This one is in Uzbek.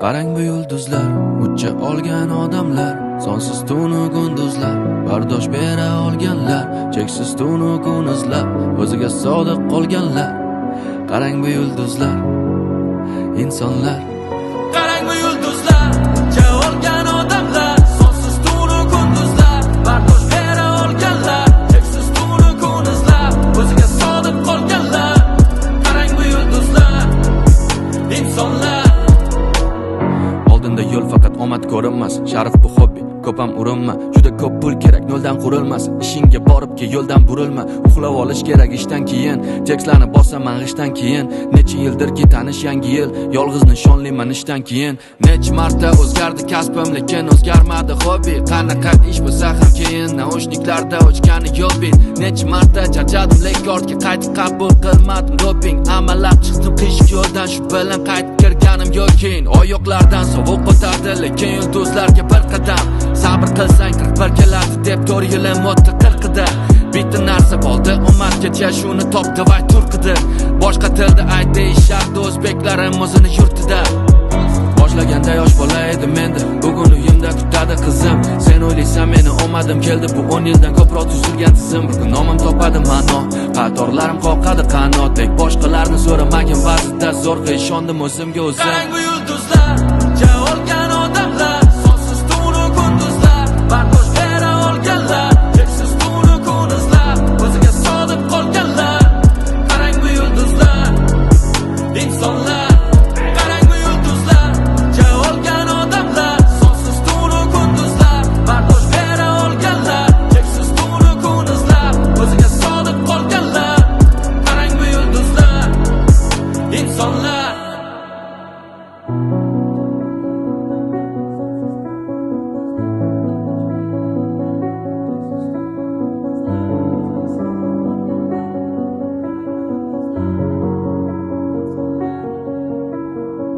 Qarang bu yulduzlar, ucha olgan odamlar, sonsiz tunu kunduzlar, bardosh bera olganlar, cheksiz tunu kun izlab, o'ziga sodiq qolganlar. Qarang bu yulduzlar, insonlar. Qarang bu yulduzlar, ucha olgan odamlar, sonsiz tunu kunduzlar, bardosh bera olganlar, cheksiz tunu kun izlab, o'ziga sodiq qolganlar. Qarang bu yulduzlar, insonlar. Oldinda yo'l faqat omad ko'rinmas, sharif bu hobbi, ko'p ham urinma, juda ko'p pul kerak, noldan qurilmas, ishingga boribki yo'ldan burilma, uxlab olish kerak ishdan keyin, tekstlarni bosaman g'ishdan keyin, necha yildirki tanish yangi yil, yolg'iz nishonliman ishdan keyin, necha marta o'zgardi kasbim, lekin o'zgarmadi hobbi, qanaqa ish bo'lsa ham keyin, naushniklarda o'chgani yo'l bit, necha marta charchadim, lekin ortga qaytib qabul qilmadim doping, amallab chiqdim qiyshiq yo'ldan, shu bilan qaytib kirganim yo'q oyoqlardan sovuq o'tadi, lekin yulduzlarga bir qadam, sabr qilsang 41 keladi deb 4 yilim o'tdi 40da. Bitta narsa bo'ldi, omadgacha shuni topdi va turqidi. Boshqa tilda ayt deyishardi o'zbeklarim o'zini yurtida. Boshlaganda yosh bola edim endi, bugun uyimda kutadi qizim. Sen o'ylaysan meni omadim keldi, bu 10 yildan ko'proq tuzilgan tizim. Bugun nomim topadi ma'no, qatorlarim qoqadi qanotdek, boshqalarni so'ramagin vazida zo'rg'a ishondim o'zimga o'zim. Qarang bu yulduz